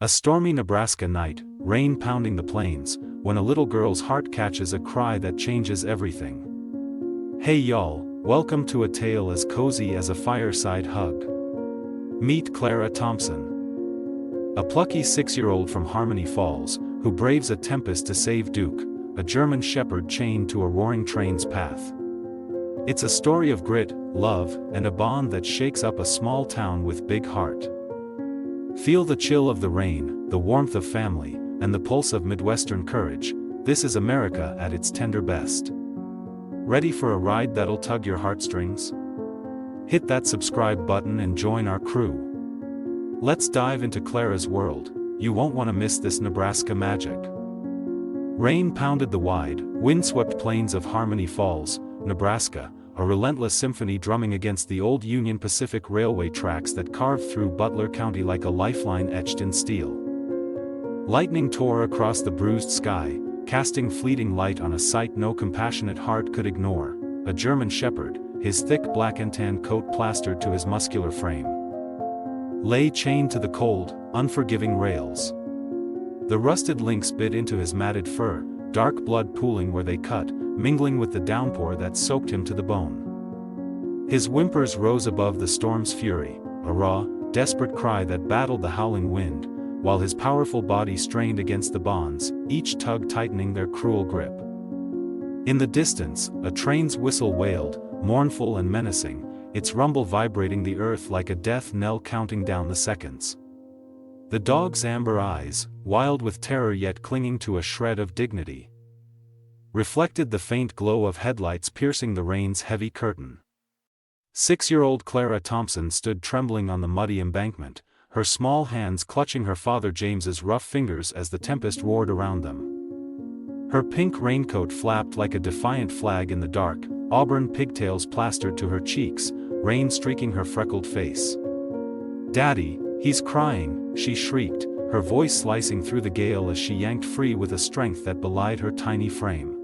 A stormy Nebraska night, rain pounding the plains, when a little girl's heart catches a cry that changes everything. Hey y'all, welcome to a tale as cozy as a fireside hug. Meet Clara Thompson. A plucky 6-year-old from Harmony Falls, who braves a tempest to save Duke, a German shepherd chained to a roaring train's path. It's a story of grit, love, and a bond that shakes up a small town with big heart. Feel the chill of the rain, the warmth of family, and the pulse of Midwestern courage. This is America at its tender best. Ready for a ride that'll tug your heartstrings? Hit that subscribe button and join our crew. Let's dive into Clara's world. You won't want to miss this Nebraska magic. Rain pounded the wide, windswept plains of Harmony Falls, Nebraska, a relentless symphony drumming against the old Union Pacific Railway tracks that carved through Butler County like a lifeline etched in steel. Lightning tore across the bruised sky, casting fleeting light on a sight no compassionate heart could ignore: a German shepherd, his thick black and tan coat plastered to his muscular frame, lay chained to the cold, unforgiving rails. The rusted links bit into his matted fur, dark blood pooling where they cut, mingling with the downpour that soaked him to the bone. His whimpers rose above the storm's fury, a raw, desperate cry that battled the howling wind, while his powerful body strained against the bonds, each tug tightening their cruel grip. In the distance, a train's whistle wailed, mournful and menacing, its rumble vibrating the earth like a death knell counting down the seconds. The dog's amber eyes, wild with terror yet clinging to a shred of dignity, reflected the faint glow of headlights piercing the rain's heavy curtain. 6-year-old Clara Thompson stood trembling on the muddy embankment, her small hands clutching her father James's rough fingers as the tempest roared around them. Her pink raincoat flapped like a defiant flag in the dark, auburn pigtails plastered to her cheeks, rain streaking her freckled face. "Daddy, he's crying," she shrieked, her voice slicing through the gale as she yanked free with a strength that belied her tiny frame.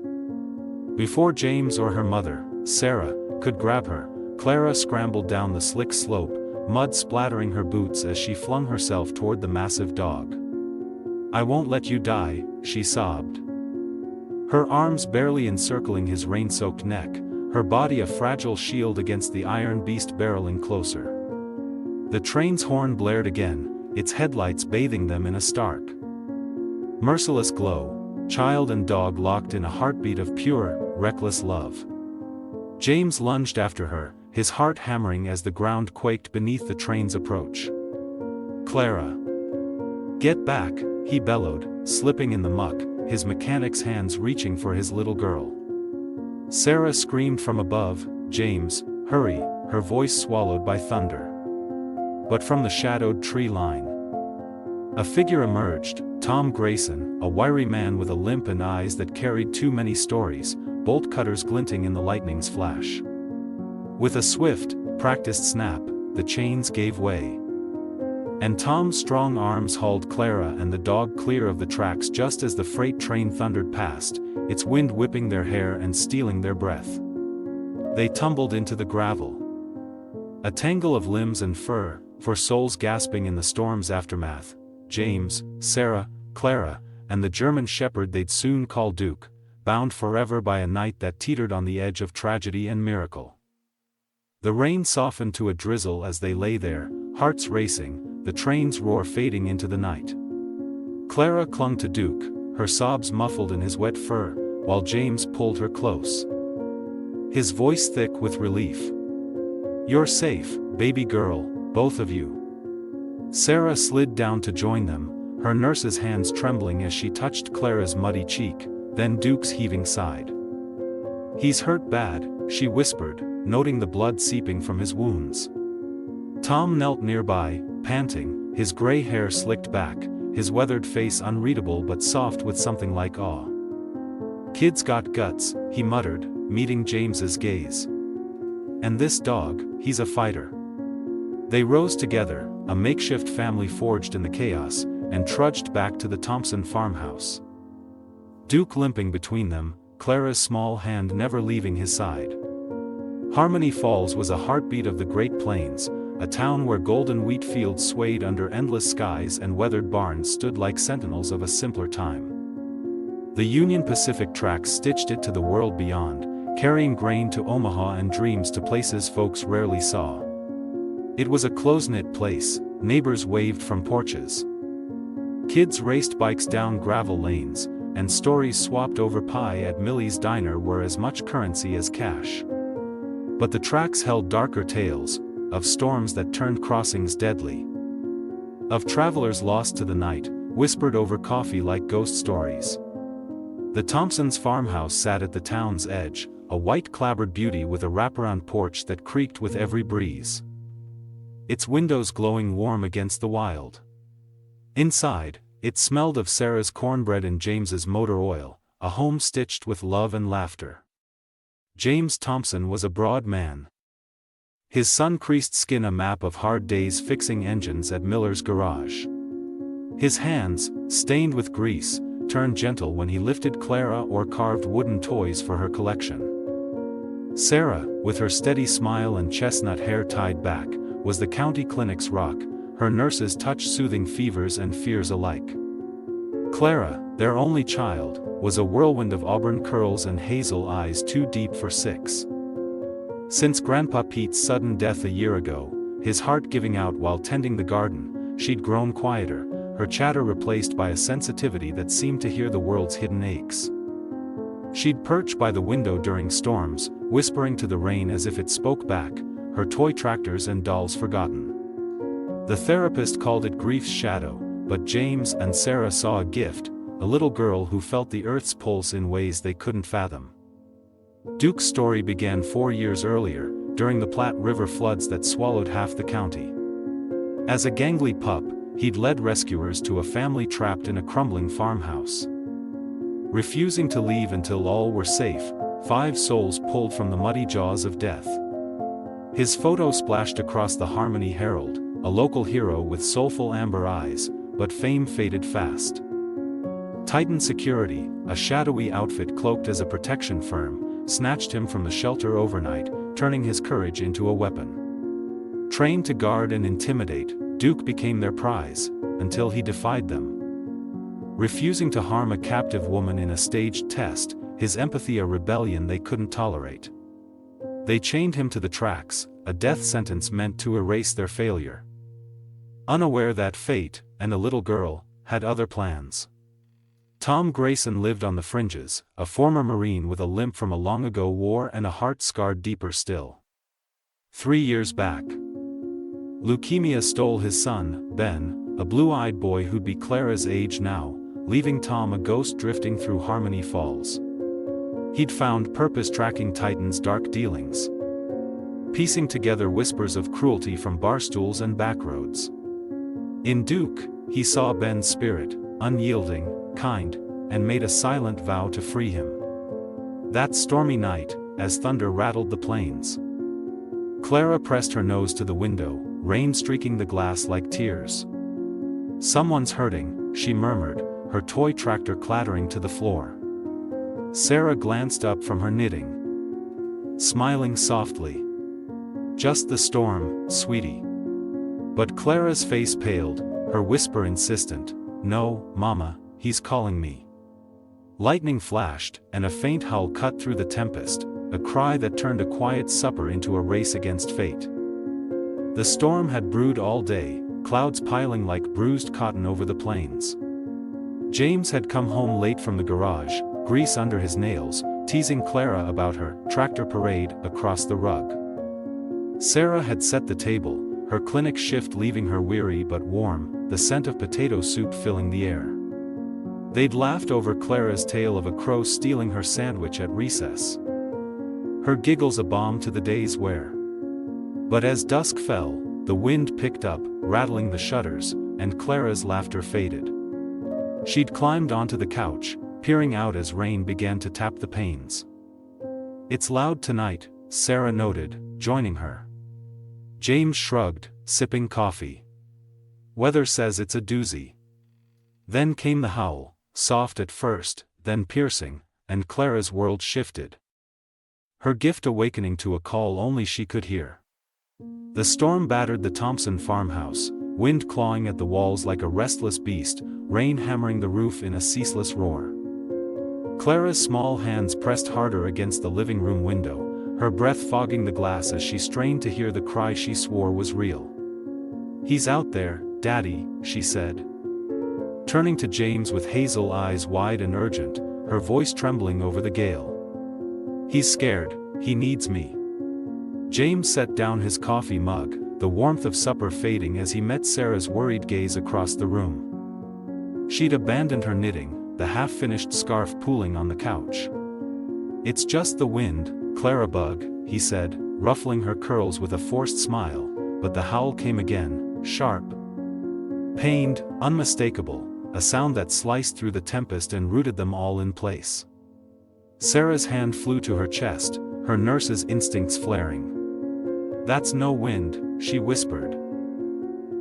Before James or her mother, Sarah, could grab her, Clara scrambled down the slick slope, mud splattering her boots as she flung herself toward the massive dog. "I won't let you die," she sobbed, her arms barely encircling his rain-soaked neck, her body a fragile shield against the iron beast barreling closer. The train's horn blared again, its headlights bathing them in a stark, merciless glow, child and dog locked in a heartbeat of pure, reckless love. James lunged after her, his heart hammering as the ground quaked beneath the train's approach. "Clara! Get back," he bellowed, slipping in the muck, his mechanic's hands reaching for his little girl. Sarah screamed from above, "James, hurry," her voice swallowed by thunder. But from the shadowed tree line, a figure emerged, Tom Grayson, a wiry man with a limp and eyes that carried too many stories, bolt cutters glinting in the lightning's flash. With a swift, practiced snap, the chains gave way, and Tom's strong arms hauled Clara and the dog clear of the tracks just as the freight train thundered past, its wind whipping their hair and stealing their breath. They tumbled into the gravel, a tangle of limbs and fur, for souls gasping in the storm's aftermath. James, Sarah, Clara, and the German shepherd they'd soon call Duke, bound forever by a night that teetered on the edge of tragedy and miracle. The rain softened to a drizzle as they lay there, hearts racing, the train's roar fading into the night. Clara clung to Duke, her sobs muffled in his wet fur, while James pulled her close, his voice thick with relief. "You're safe, baby girl, both of you." Sarah slid down to join them, her nurse's hands trembling as she touched Clara's muddy cheek, then Duke's heaving side. "He's hurt bad," she whispered, noting the blood seeping from his wounds. Tom knelt nearby, panting, his gray hair slicked back, his weathered face unreadable but soft with something like awe. "Kid's got guts," he muttered, meeting James's gaze. "And this dog, he's a fighter." They rose together, a makeshift family forged in the chaos, and trudged back to the Thompson farmhouse, Duke limping between them, Clara's small hand never leaving his side. Harmony Falls was a heartbeat of the Great Plains, a town where golden wheat fields swayed under endless skies and weathered barns stood like sentinels of a simpler time. The Union Pacific tracks stitched it to the world beyond, carrying grain to Omaha and dreams to places folks rarely saw. It was a close-knit place, neighbors waved from porches. Kids raced bikes down gravel lanes, and stories swapped over pie at Millie's diner were as much currency as cash. But the tracks held darker tales, of storms that turned crossings deadly. Of travelers lost to the night, whispered over coffee like ghost stories. The Thompsons' farmhouse sat at the town's edge, a white clapboard beauty with a wraparound porch that creaked with every breeze. Its windows glowing warm against the wild. Inside, it smelled of Sarah's cornbread and James's motor oil, a home stitched with love and laughter. James Thompson was a broad man. His sun-creased skin a map of hard days fixing engines at Miller's garage. His hands, stained with grease, turned gentle when he lifted Clara or carved wooden toys for her collection. Sarah, with her steady smile and chestnut hair tied back, was the county clinic's rock, her nurses' touch soothing fevers and fears alike. Clara, their only child, was a whirlwind of auburn curls and hazel eyes too deep for six. Since Grandpa Pete's sudden death a year ago, his heart giving out while tending the garden, she'd grown quieter, her chatter replaced by a sensitivity that seemed to hear the world's hidden aches. She'd perch by the window during storms, whispering to the rain as if it spoke back, her toy tractors and dolls forgotten. The therapist called it grief's shadow, but James and Sarah saw a gift, a little girl who felt the earth's pulse in ways they couldn't fathom. Duke's story began 4 years earlier, during the Platte River floods that swallowed half the county. As a gangly pup, he'd led rescuers to a family trapped in a crumbling farmhouse. Refusing to leave until all were safe, 5 souls pulled from the muddy jaws of death. His photo splashed across the Harmony Herald, a local hero with soulful amber eyes, but fame faded fast. Titan Security, a shadowy outfit cloaked as a protection firm, snatched him from the shelter overnight, turning his courage into a weapon. Trained to guard and intimidate, Duke became their prize, until he defied them. Refusing to harm a captive woman in a staged test, his empathy a rebellion they couldn't tolerate. They chained him to the tracks, a death sentence meant to erase their failure. Unaware that fate, and a little girl, had other plans. Tom Grayson lived on the fringes, a former Marine with a limp from a long-ago war and a heart scarred deeper still. 3 years back, leukemia stole his son, Ben, a blue-eyed boy who'd be Clara's age now, leaving Tom a ghost drifting through Harmony Falls. He'd found purpose tracking Titan's dark dealings, piecing together whispers of cruelty from barstools and backroads. In Duke, he saw Ben's spirit, unyielding, kind, and made a silent vow to free him. That stormy night, as thunder rattled the plains, Clara pressed her nose to the window, rain streaking the glass like tears. "Someone's hurting," she murmured, her toy tractor clattering to the floor. Sarah glanced up from her knitting, smiling softly. "Just the storm, sweetie." But Clara's face paled, her whisper insistent, "No, Mama, he's calling me." Lightning flashed, and a faint howl cut through the tempest, a cry that turned a quiet supper into a race against fate. The storm had brewed all day, clouds piling like bruised cotton over the plains. James had come home late from the garage, grease under his nails, teasing Clara about her tractor parade across the rug. Sarah had set the table, her clinic shift leaving her weary but warm, the scent of potato soup filling the air. They'd laughed over Clara's tale of a crow stealing her sandwich at recess, her giggles a balm to the day's wear. But as dusk fell, the wind picked up, rattling the shutters, and Clara's laughter faded. She'd climbed onto the couch, peering out as rain began to tap the panes. "It's loud tonight," Sarah noted, joining her. James shrugged, sipping coffee. "Weather says it's a doozy." Then came the howl, soft at first, then piercing, and Clara's world shifted, her gift awakening to a call only she could hear. The storm battered the Thompson farmhouse, wind clawing at the walls like a restless beast, rain hammering the roof in a ceaseless roar. Clara's small hands pressed harder against the living room window, her breath fogging the glass as she strained to hear the cry she swore was real. "He's out there, Daddy," she said. Turning to James with hazel eyes wide and urgent, her voice trembling over the gale. "He's scared, he needs me." James set down his coffee mug, the warmth of supper fading as he met Sarah's worried gaze across the room. She'd abandoned her knitting, the half-finished scarf pooling on the couch. "It's just the wind, Clara Bug," he said, ruffling her curls with a forced smile, but the howl came again, sharp. Pained, unmistakable, a sound that sliced through the tempest and rooted them all in place. Sarah's hand flew to her chest, her nurse's instincts flaring. "That's no wind," she whispered,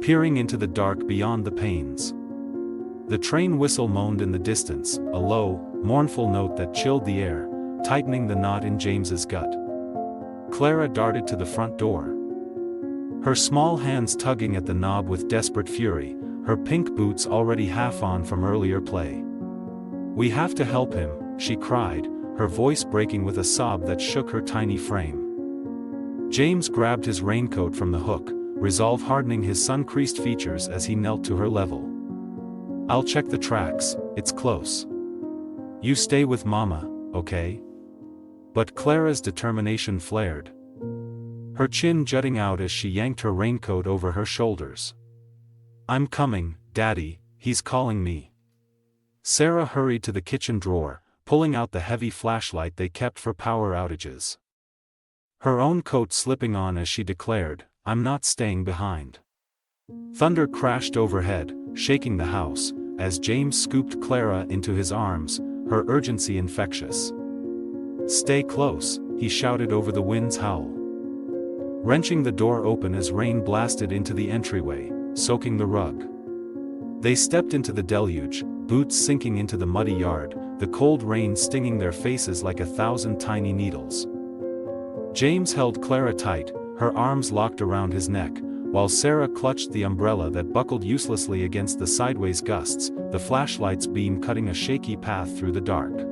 peering into the dark beyond the panes. The train whistle moaned in the distance, a low, mournful note that chilled the air, tightening the knot in James's gut. Clara darted to the front door, her small hands tugging at the knob with desperate fury, her pink boots already half on from earlier play. "We have to help him," she cried, her voice breaking with a sob that shook her tiny frame. James grabbed his raincoat from the hook, resolve hardening his sun-creased features as he knelt to her level. "I'll check the tracks, it's close. You stay with Mama, okay?" But Clara's determination flared, her chin jutting out as she yanked her raincoat over her shoulders. "I'm coming, Daddy, he's calling me." Sarah hurried to the kitchen drawer, pulling out the heavy flashlight they kept for power outages. Her own coat slipping on as she declared, "I'm not staying behind." Thunder crashed overhead, shaking the house, as James scooped Clara into his arms, her urgency infectious. "Stay close," he shouted over the wind's howl, wrenching the door open as rain blasted into the entryway, soaking the rug. They stepped into the deluge, boots sinking into the muddy yard, the cold rain stinging their faces like 1,000 tiny needles. James held Clara tight, her arms locked around his neck, while Sarah clutched the umbrella that buckled uselessly against the sideways gusts, the flashlight's beam cutting a shaky path through the dark.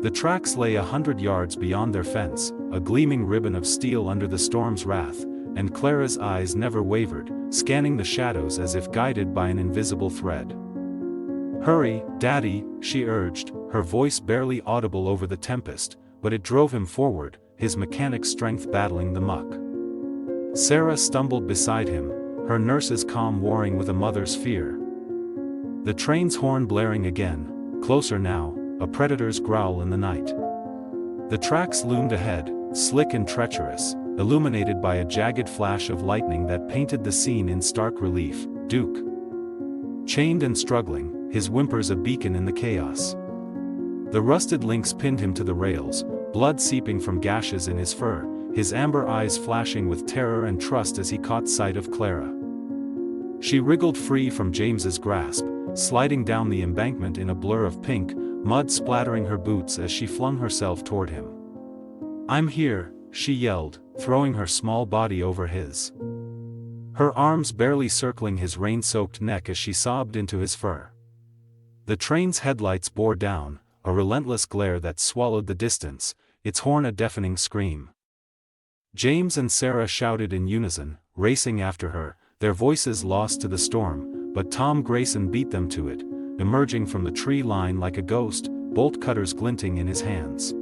The tracks lay 100 yards beyond their fence, a gleaming ribbon of steel under the storm's wrath, and Clara's eyes never wavered, scanning the shadows as if guided by an invisible thread. "Hurry, Daddy," she urged, her voice barely audible over the tempest, but it drove him forward, his mechanic strength battling the muck. Sarah stumbled beside him, her nurse's calm warring with a mother's fear. The train's horn blaring again, closer now, a predator's growl in the night. The tracks loomed ahead, slick and treacherous, illuminated by a jagged flash of lightning that painted the scene in stark relief. Duke, chained and struggling, his whimpers a beacon in the chaos. The rusted links pinned him to the rails, blood seeping from gashes in his fur, his amber eyes flashing with terror and trust as he caught sight of Clara. She wriggled free from James's grasp, sliding down the embankment in a blur of pink, mud splattering her boots as she flung herself toward him. "I'm here," she yelled, throwing her small body over his. Her arms barely circling his rain-soaked neck as she sobbed into his fur. The train's headlights bore down, a relentless glare that swallowed the distance, its horn a deafening scream. James and Sarah shouted in unison, racing after her, their voices lost to the storm, but Tom Grayson beat them to it, emerging from the tree line like a ghost, bolt cutters glinting in his hands.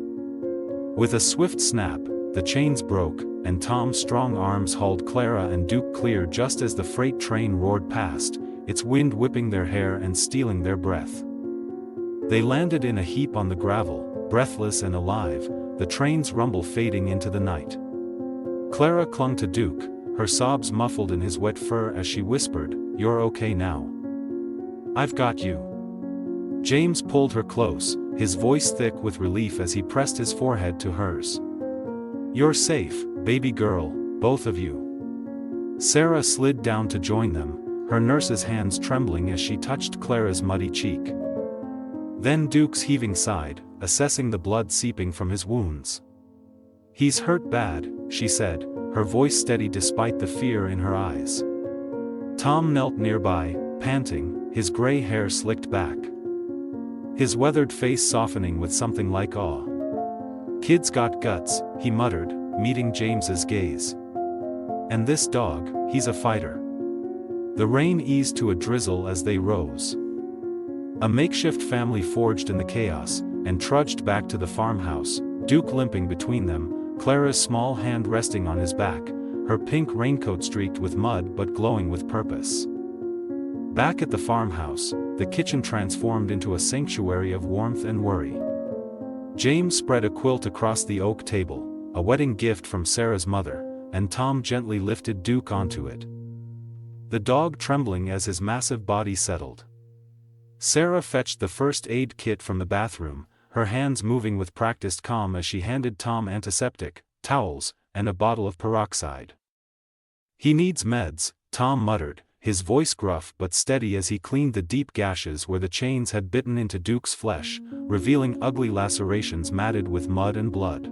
With a swift snap, the chains broke, and Tom's strong arms hauled Clara and Duke clear just as the freight train roared past, its wind whipping their hair and stealing their breath. They landed in a heap on the gravel, breathless and alive, the train's rumble fading into the night. Clara clung to Duke, her sobs muffled in his wet fur as she whispered, "You're okay now. I've got you." James pulled her close, his voice thick with relief as he pressed his forehead to hers. "You're safe, baby girl, both of you." Sarah slid down to join them, her nurse's hands trembling as she touched Clara's muddy cheek. Then Duke's heaving sighed, assessing the blood seeping from his wounds. "He's hurt bad," she said, her voice steady despite the fear in her eyes. Tom knelt nearby, panting, his gray hair slicked back. His weathered face softening with something like awe. "Kid's got guts," he muttered, meeting James's gaze. "And this dog, he's a fighter." The rain eased to a drizzle as they rose. A makeshift family forged in the chaos, and trudged back to the farmhouse, Duke limping between them, Clara's small hand resting on his back, her pink raincoat streaked with mud but glowing with purpose. Back at the farmhouse, the kitchen transformed into a sanctuary of warmth and worry. James spread a quilt across the oak table, a wedding gift from Sarah's mother, and Tom gently lifted Duke onto it, the dog trembling as his massive body settled. Sarah fetched the first aid kit from the bathroom, her hands moving with practiced calm as she handed Tom antiseptic, towels, and a bottle of peroxide. "He needs meds," Tom muttered, his voice gruff but steady as he cleaned the deep gashes where the chains had bitten into Duke's flesh, revealing ugly lacerations matted with mud and blood.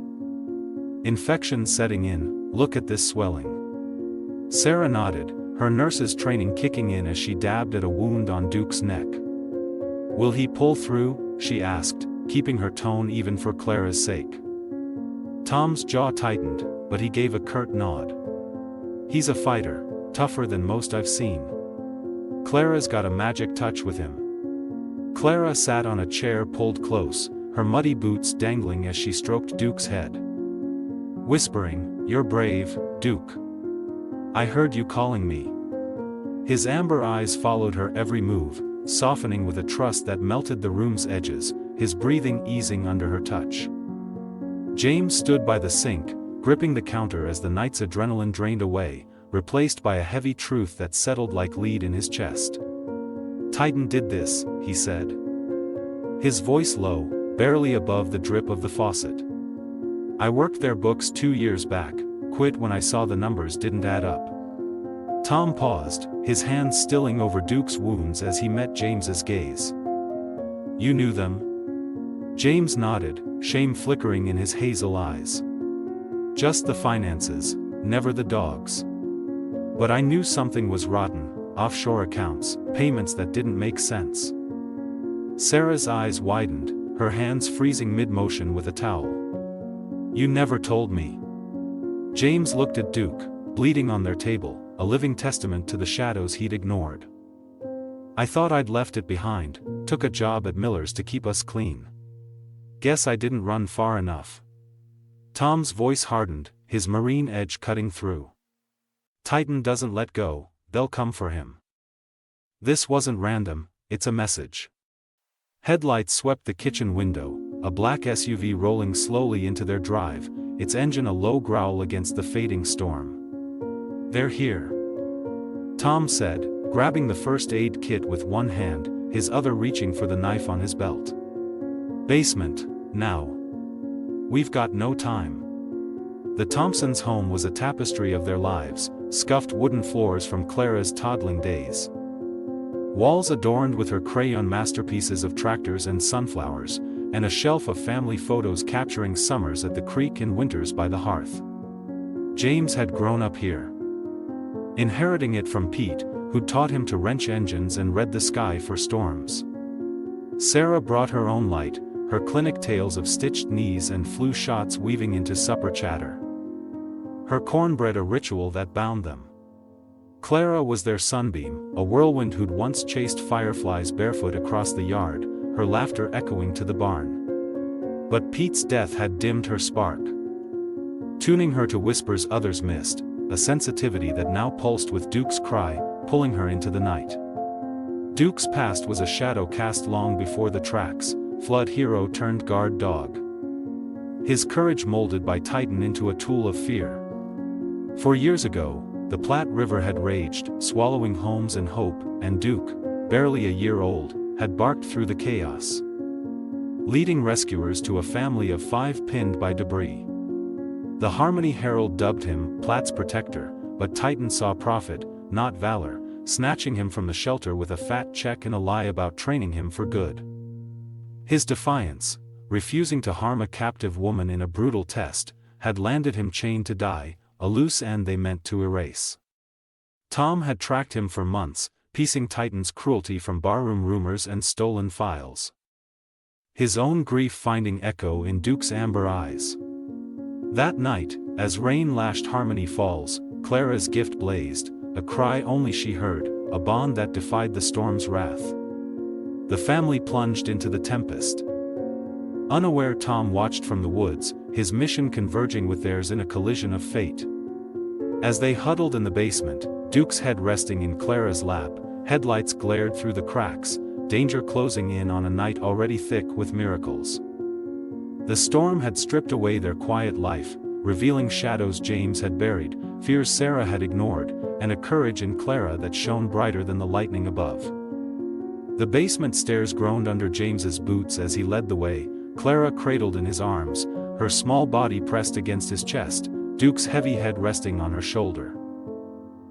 "Infection setting in, look at this swelling." Sarah nodded, her nurse's training kicking in as she dabbed at a wound on Duke's neck. "Will he pull through?" she asked, keeping her tone even for Clara's sake. Tom's jaw tightened, but he gave a curt nod. "He's a fighter, tougher than most I've seen. Clara's got a magic touch with him." Clara sat on a chair pulled close, her muddy boots dangling as she stroked Duke's head. Whispering, "You're brave, Duke. I heard you calling me." His amber eyes followed her every move, softening with a trust that melted the room's edges, his breathing easing under her touch. James stood by the sink, gripping the counter as the night's adrenaline drained away, replaced by a heavy truth that settled like lead in his chest. "Titan did this," he said. His voice low, barely above the drip of the faucet. "I worked their books 2 years back, quit when I saw the numbers didn't add up." Tom paused, his hands stilling over Duke's wounds as he met James's gaze. "You knew them?" James nodded, shame flickering in his hazel eyes. "Just the finances, never the dogs. But I knew something was rotten, offshore accounts, payments that didn't make sense." Sarah's eyes widened, her hands freezing mid-motion with a towel. "You never told me." James looked at Duke, bleeding on their table, a living testament to the shadows he'd ignored. "I thought I'd left it behind, took a job at Miller's to keep us clean. Guess I didn't run far enough." Tom's voice hardened, his marine edge cutting through. "Titan doesn't let go, they'll come for him. This wasn't random, it's a message." Headlights swept the kitchen window, a black SUV rolling slowly into their drive, its engine a low growl against the fading storm. "They're here," Tom said, grabbing the first aid kit with one hand, his other reaching for the knife on his belt. "Basement, now. We've got no time." The Thompsons' home was a tapestry of their lives, scuffed wooden floors from Clara's toddling days. Walls adorned with her crayon masterpieces of tractors and sunflowers, and a shelf of family photos capturing summers at the creek and winters by the hearth. James had grown up here, inheriting it from Pete, who'd taught him to wrench engines and read the sky for storms. Sarah brought her own light, her clinic tales of stitched knees and flu shots weaving into supper chatter. Her cornbread a ritual that bound them. Clara was their sunbeam, a whirlwind who'd once chased fireflies barefoot across the yard, her laughter echoing to the barn. But Pete's death had dimmed her spark, tuning her to whispers others missed, a sensitivity that now pulsed with Duke's cry, pulling her into the night. Duke's past was a shadow cast long before the tracks, flood hero turned guard dog. His courage molded by Titan into a tool of fear. 4 years ago, the Platte River had raged, swallowing homes and hope, and Duke, barely a year old, had barked through the chaos, leading rescuers to a family of 5 pinned by debris. The Harmony Herald dubbed him Platte's protector, but Titan saw profit, not valor, snatching him from the shelter with a fat check and a lie about training him for good. His defiance, refusing to harm a captive woman in a brutal test, had landed him chained to die, a loose end they meant to erase. Tom had tracked him for months, piecing Titan's cruelty from barroom rumors and stolen files. His own grief finding echo in Duke's amber eyes. That night, as rain lashed Harmony Falls, Clara's gift blazed, a cry only she heard, a bond that defied the storm's wrath. The family plunged into the tempest. Unaware, Tom watched from the woods, his mission converging with theirs in a collision of fate. As they huddled in the basement, Duke's head resting in Clara's lap, headlights glared through the cracks, danger closing in on a night already thick with miracles. The storm had stripped away their quiet life, revealing shadows James had buried, fears Sarah had ignored, and a courage in Clara that shone brighter than the lightning above. The basement stairs groaned under James's boots as he led the way, Clara cradled in his arms, her small body pressed against his chest, Duke's heavy head resting on her shoulder.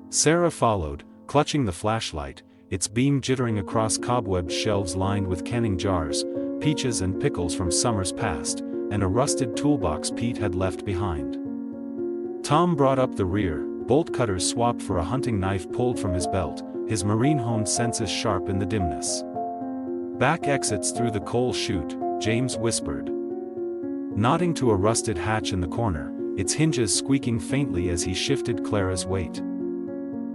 Sarah followed, clutching the flashlight, its beam jittering across cobwebbed shelves lined with canning jars, peaches and pickles from summers past, and a rusted toolbox Pete had left behind. Tom brought up the rear, bolt cutters swapped for a hunting knife pulled from his belt, his marine-honed senses sharp in the dimness. Back exits through the coal chute, James whispered. Nodding to a rusted hatch in the corner, its hinges squeaking faintly as he shifted Clara's weight.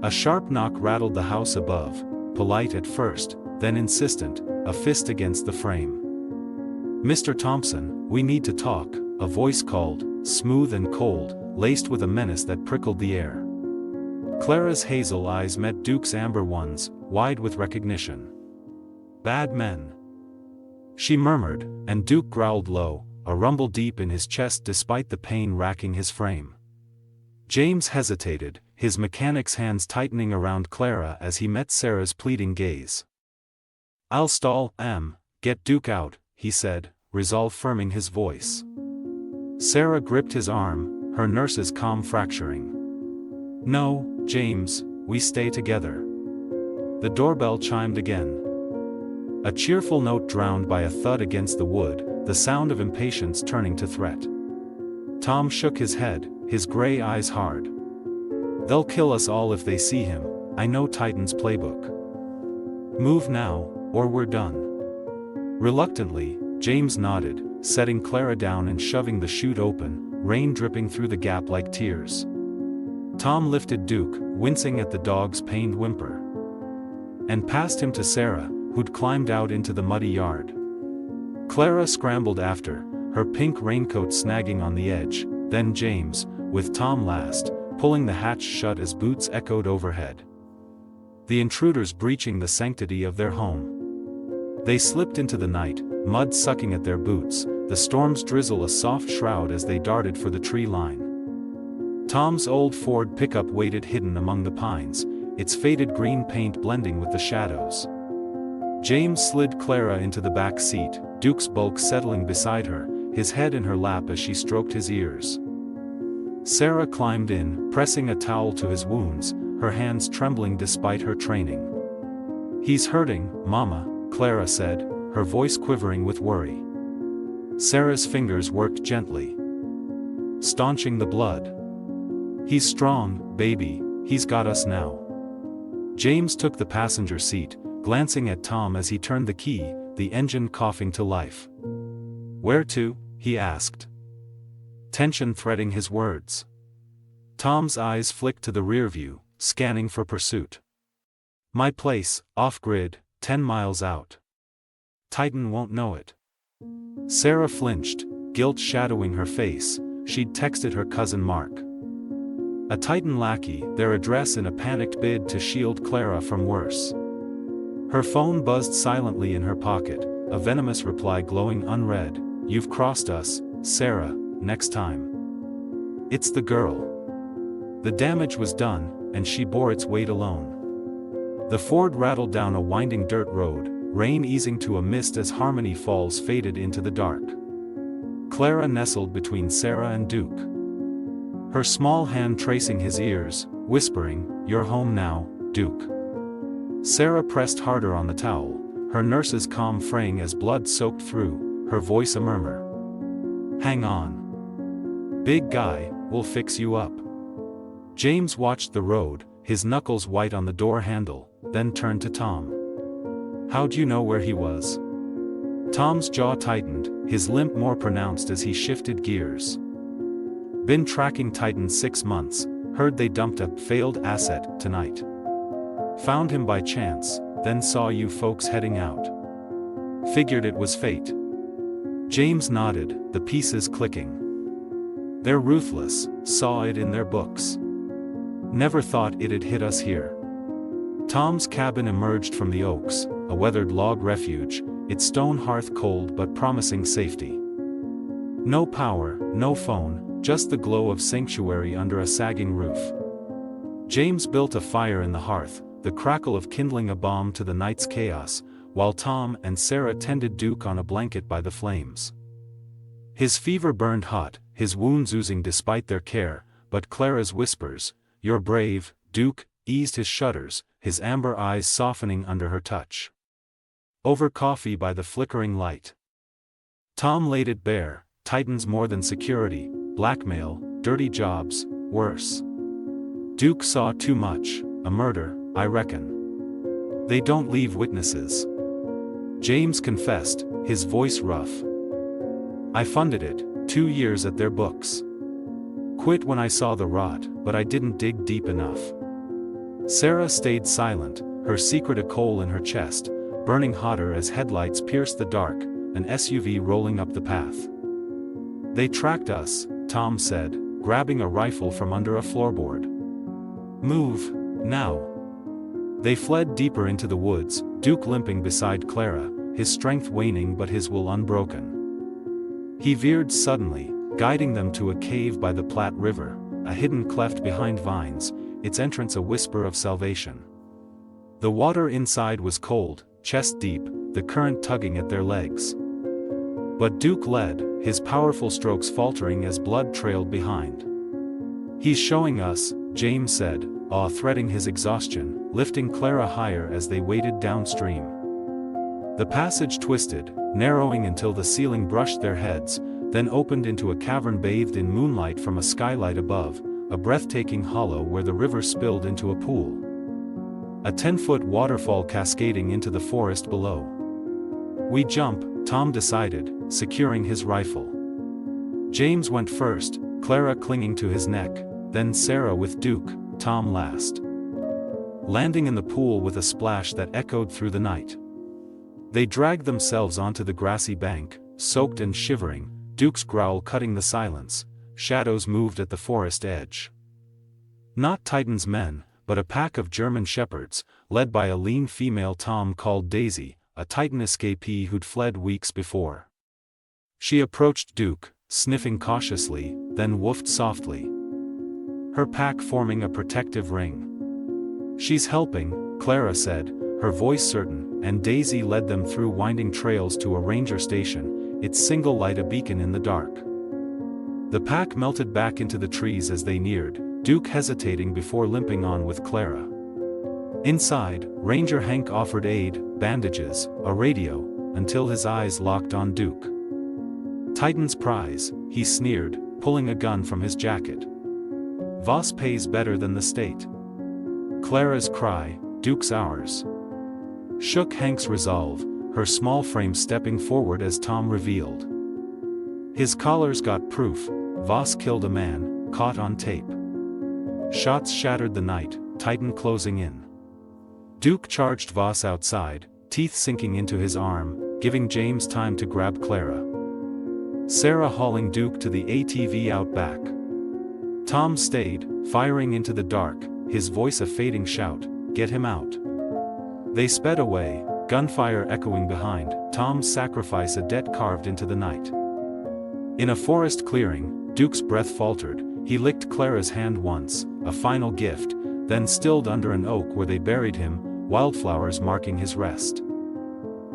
A sharp knock rattled the house above, polite at first, then insistent, a fist against the frame. "Mr. Thompson, we need to talk," a voice called, smooth and cold, laced with a menace that prickled the air. Clara's hazel eyes met Duke's amber ones, wide with recognition. "Bad men," she murmured, and Duke growled low, a rumble deep in his chest despite the pain racking his frame. James hesitated, his mechanic's hands tightening around Clara as he met Sarah's pleading gaze. "I'll stall, get Duke out," he said, resolve firming his voice. Sarah gripped his arm, her nurse's calm fracturing. "No, James, we stay together." The doorbell chimed again. A cheerful note drowned by a thud against the wood, the sound of impatience turning to threat. Tom shook his head, his gray eyes hard. "They'll kill us all if they see him, I know Titan's playbook. Move now, or we're done." Reluctantly, James nodded, setting Clara down and shoving the chute open, rain dripping through the gap like tears. Tom lifted Duke, wincing at the dog's pained whimper, and passed him to Sarah, who'd climbed out into the muddy yard. Clara scrambled after, her pink raincoat snagging on the edge, then James, with Tom last, pulling the hatch shut as boots echoed overhead. The intruders breaching the sanctity of their home. They slipped into the night, mud sucking at their boots, the storm's drizzle a soft shroud as they darted for the tree line. Tom's old Ford pickup waited hidden among the pines, its faded green paint blending with the shadows. James slid Clara into the back seat, Duke's bulk settling beside her, his head in her lap as she stroked his ears. Sarah climbed in, pressing a towel to his wounds, her hands trembling despite her training. "He's hurting, Mama," Clara said, her voice quivering with worry. Sarah's fingers worked gently, staunching the blood. "He's strong, baby, he's got us now." James took the passenger seat, glancing at Tom as he turned the key, the engine coughing to life. "Where to?" he asked, tension threading his words. Tom's eyes flicked to the rearview, scanning for pursuit. "My place, off-grid, 10 miles out. Titan won't know it." Sarah flinched, guilt shadowing her face. She'd texted her cousin Mark, a Titan lackey, their address in a panicked bid to shield Clara from worse. Her phone buzzed silently in her pocket, a venomous reply glowing unread. "You've crossed us, Sarah, next time." It's the girl. The damage was done, and she bore its weight alone. The Ford rattled down a winding dirt road, rain easing to a mist as Harmony Falls faded into the dark. Clara nestled between Sarah and Duke, her small hand tracing his ears, whispering, "You're home now, Duke." Sarah pressed harder on the towel, her nurse's calm fraying as blood soaked through, her voice a murmur. "Hang on. Big guy, we'll fix you up." James watched the road, his knuckles white on the door handle, then turned to Tom. "How'd you know where he was?" Tom's jaw tightened, his limp more pronounced as he shifted gears. "Been tracking Titan 6 months, heard they dumped a failed asset tonight. Found him by chance, then saw you folks heading out. Figured it was fate." James nodded, the pieces clicking. "They're ruthless, saw it in their books. Never thought it'd hit us here." Tom's cabin emerged from the oaks, a weathered log refuge, its stone hearth cold but promising safety. No power, no phone, just the glow of sanctuary under a sagging roof. James built a fire in the hearth, the crackle of kindling a bomb to the night's chaos, while Tom and Sarah tended Duke on a blanket by the flames. His fever burned hot, his wounds oozing despite their care, but Clara's whispers, "You're brave, Duke," eased his shudders, his amber eyes softening under her touch. Over coffee by the flickering light. Tom laid it bare, Titans more than security, blackmail, dirty jobs, worse. "Duke saw too much, a murder, I reckon. They don't leave witnesses." James confessed, his voice rough. "I funded it, 2 years at their books. Quit when I saw the rot, but I didn't dig deep enough." Sarah stayed silent, her secret a coal in her chest, burning hotter as headlights pierced the dark, an SUV rolling up the path. "They tracked us," Tom said, grabbing a rifle from under a floorboard. "Move, now." They fled deeper into the woods, Duke limping beside Clara, his strength waning but his will unbroken. He veered suddenly, guiding them to a cave by the Platte River, a hidden cleft behind vines, its entrance a whisper of salvation. The water inside was cold, chest deep, the current tugging at their legs. But Duke led, his powerful strokes faltering as blood trailed behind. "He's showing us," James said, awe threading his exhaustion, lifting Clara higher as they waded downstream. The passage twisted, narrowing until the ceiling brushed their heads, then opened into a cavern bathed in moonlight from a skylight above, a breathtaking hollow where the river spilled into a pool. A 10-foot waterfall cascading into the forest below. "We jump," Tom decided, securing his rifle. James went first, Clara clinging to his neck, then Sarah with Duke, Tom last. Landing in the pool with a splash that echoed through the night. They dragged themselves onto the grassy bank, soaked and shivering, Duke's growl cutting the silence. Shadows moved at the forest edge. Not Titan's men, but a pack of German shepherds, led by a lean female Tom called Daisy, a Titan escapee who'd fled weeks before. She approached Duke, sniffing cautiously, then woofed softly. Her pack forming a protective ring. "She's helping," Clara said, her voice certain, and Daisy led them through winding trails to a ranger station, its single light a beacon in the dark. The pack melted back into the trees as they neared, Duke hesitating before limping on with Clara. Inside, Ranger Hank offered aid, bandages, a radio, until his eyes locked on Duke. "Titan's prize," he sneered, pulling a gun from his jacket. "Voss pays better than the state." Clara's cry, "Duke's ours," shook Hank's resolve, her small frame stepping forward as Tom revealed. His collars got proof, Voss killed a man, caught on tape. Shots shattered the night, Titan closing in. Duke charged Voss outside, teeth sinking into his arm, giving James time to grab Clara. Sarah hauling Duke to the ATV out back. Tom stayed, firing into the dark, his voice a fading shout, "Get him out." They sped away, gunfire echoing behind, Tom's sacrifice a debt carved into the night. In a forest clearing, Duke's breath faltered, he licked Clara's hand once, a final gift, then stilled under an oak where they buried him, wildflowers marking his rest.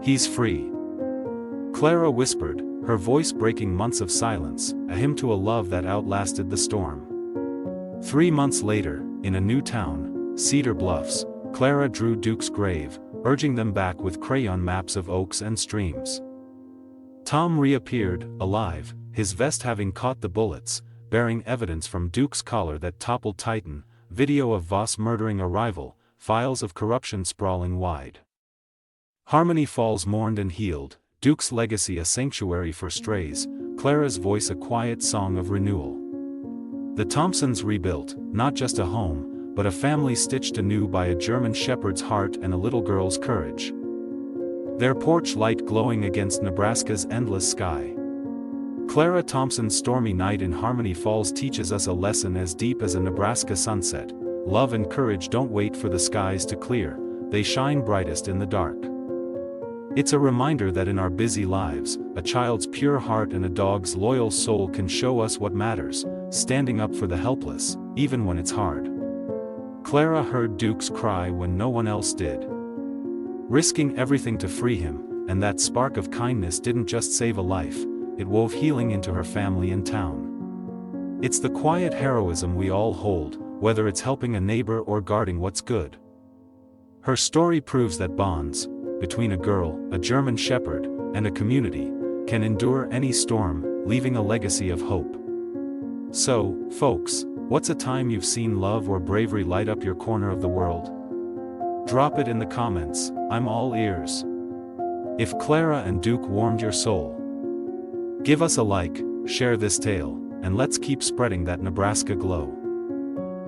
"He's free," Clara whispered, her voice breaking months of silence, a hymn to a love that outlasted the storm. 3 months later, in a new town, Cedar Bluffs, Clara drew Duke's grave, urging them back with crayon maps of oaks and streams. Tom reappeared, alive, his vest having caught the bullets, bearing evidence from Duke's collar that toppled Titan, video of Voss murdering a rival, files of corruption sprawling wide. Harmony Falls mourned and healed, Duke's legacy a sanctuary for strays, Clara's voice a quiet song of renewal. The Thompsons rebuilt, not just a home, but a family stitched anew by a German shepherd's heart and a little girl's courage. Their porch light glowing against Nebraska's endless sky. Clara Thompson's stormy night in Harmony Falls teaches us a lesson as deep as a Nebraska sunset. Love and courage don't wait for the skies to clear, they shine brightest in the dark. It's a reminder that in our busy lives, a child's pure heart and a dog's loyal soul can show us what matters, standing up for the helpless, even when it's hard. Clara heard Duke's cry when no one else did, risking everything to free him, and that spark of kindness didn't just save a life, it wove healing into her family and town. It's the quiet heroism we all hold, whether it's helping a neighbor or guarding what's good. Her story proves that bonds, between a girl, a German shepherd, and a community, can endure any storm, leaving a legacy of hope. So, folks, what's a time you've seen love or bravery light up your corner of the world? Drop it in the comments, I'm all ears. If Clara and Duke warmed your soul, give us a like, share this tale, and let's keep spreading that Nebraska glow.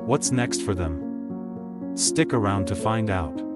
What's next for them? Stick around to find out.